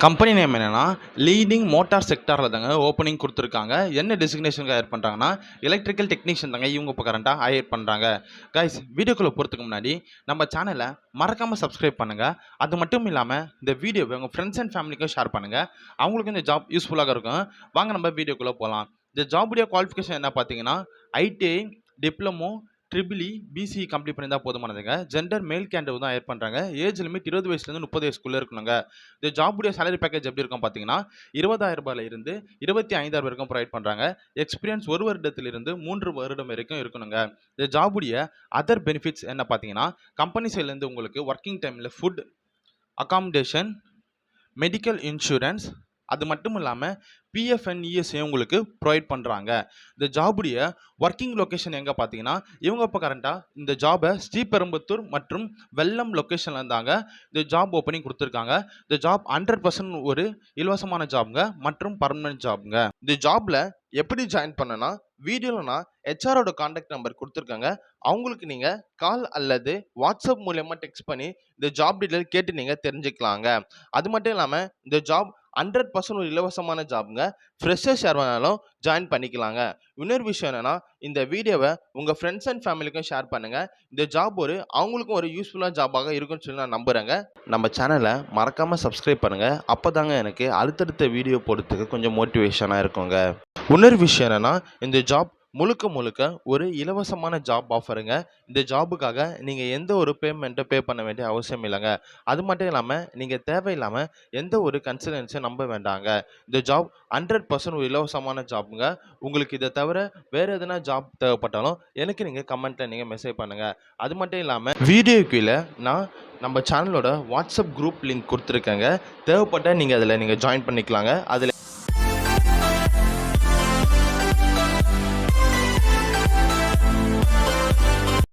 Company name என்னன்னா leading motor செக்டாரில் தாங்க ஓப்பனிங் கொடுத்துருக்காங்க. என்ன டெசிக்னேஷனுக்கு ஹையர் பண்ணுறாங்கன்னா எலக்ட்ரிக்கல் டெக்னீஷியன் தாங்க இவங்க இப்போ கரண்ட்டாக ஹையர் பண்ணுறாங்க. கைஸ், வீடியோக்குள்ளே போகிறதுக்கு முன்னாடி நம்ம சேனலை மறக்காமல் சப்ஸ்கிரைப் பண்ணுங்கள். அது மட்டும் இல்லாமல் இந்த வீடியோவை உங்கள் ஃப்ரெண்ட்ஸ் அண்ட் ஃபேமிலிக்கும் ஷேர் பண்ணுங்கள். அவங்களுக்கும் இந்த ஜாப் யூஸ்ஃபுல்லாக இருக்கும். வாங்க நம்ம வீடியோக்குள்ளே போகலாம். இந்த ஜாபுடைய குவாலிஃபிகேஷன் என்ன பார்த்தீங்கன்னா ITI, diploma, triple E, BCE complete பண்ணி தான் போதுமானதுங்க. ஜெண்டர் மேல் கேண்டர் தான் ஹையர் பண்ணுறாங்க. ஏஜ் லிமிட் 20 வயசுலேருந்து 30 வயசுக்குள்ளே இருக்கணுங்க. இந்த ஜாபுடைய சேலரி பேக்கேஜ் எப்படி இருக்கும் பார்த்தீங்கன்னா 20,000 ரூபாயிலிருந்து 25,000 வரைக்கும் ப்ரொவைட் பண்ணுறாங்க. எக்ஸ்பீரியன்ஸ் 1 வருடத்திலிருந்து 3 வருடம் வரைக்கும் இருக்கணுங்க. இந்த ஜாபுடைய அதர் பெனிஃபிட்ஸ் என்ன பார்த்தீங்கன்னா கம்பெனி சைட்லேருந்து உங்களுக்கு ஒர்க்கிங் டைமில் ஃபுட், அகாமடேஷன், மெடிக்கல் இன்சூரன்ஸ், அது மட்டும் இல்லாமல் பிஎஃப் அண்ட் இஎஸ்ஐ உங்களுக்கு ப்ரொவைட் பண்ணுறாங்க. இந்த ஜாபுடைய ஒர்க்கிங் லொக்கேஷன் எங்கே பார்த்தீங்கன்னா இவங்க இப்போ கரண்ட்டாக இந்த ஜாபை ஸ்ரீபெரும்புத்தூர் மற்றும் வெல்லம் லொக்கேஷனில் இருந்தாங்க இந்த ஜாப் ஓப்பனிங் கொடுத்துருக்காங்க. இந்த ஜாப் 100% ஒரு இலவசமான ஜாப்ங்க மற்றும் பர்மனன்ட் ஜாப்ங்க. இந்த ஜாபில் எப்படி ஜாயின் பண்ணனா வீடியோவில் நான் ஹெச்ஆரோட கான்டாக்ட் நம்பர் கொடுத்துருக்காங்க. அவங்களுக்கு நீங்கள் கால் அல்லது வாட்ஸ்அப் மூலயமா டெக்ஸ்ட் பண்ணி இந்த ஜாப் டீட்டெயில் கேட்டு நீங்கள் தெரிஞ்சுக்கலாங்க. அது மட்டும் இல்லாமல் இந்த ஜாப் 100% ஒரு இலவசமான ஜாப்ங்க. ஃப்ரெஷர்ஸ் யார் வேணாலும் ஜாயின் பண்ணிக்கலாங்க. இன்னொரு விஷயம் என்னன்னா இந்த வீடியோவை உங்கள் ஃப்ரெண்ட்ஸ் அண்ட் ஃபேமிலிக்கும் ஷேர் பண்ணுங்கள். இந்த ஜாப் அவங்களுக்கும் ஒரு யூஸ்ஃபுல்லான ஜாபாக இருக்குன்னு சொல்லி நான் நம்புகிறேங்க. நம்ம சேனலை மறக்காமல் சப்ஸ்கிரைப் பண்ணுங்கள். அப்போ தாங்க எனக்கு அடுத்தடுத்த வீடியோ போடுறதுக்கு கொஞ்சம் மோட்டிவேஷனாக இருக்குங்க. இன்னொரு விஷயம் என்னென்னா இந்த ஜாப் முழுக்க ஒரு இலவசமான ஜாப் ஆஃபருங்க. இந்த ஜாபுக்காக நீங்கள் எந்த ஒரு பேமெண்ட்டை பே பண்ண வேண்டிய அவசியம் இல்லைங்க. அது மட்டும் இல்லாமல் நீங்கள் தேவையில்லாமல் எந்த ஒரு கன்சல்டன்சியும் நம்ப வேண்டாங்க. இந்த ஜாப் 100% ஒரு இலவசமான ஜாப்புங்க. உங்களுக்கு இதை தவிர வேறு எதனா ஜாப் தேவைப்பட்டாலும் எனக்கு நீங்கள் கமெண்ட்டில் நீங்கள் மெசேஜ் பண்ணுங்கள். அது மட்டும் இல்லாமல் வீடியோ கீழே நான் நம்ம சேனலோட வாட்ஸ்அப் குரூப் லிங்க் கொடுத்துருக்கேங்க. தேவைப்பட்டால் நீங்கள் அதில் ஜாயின் பண்ணிக்கலாங்க. அதில்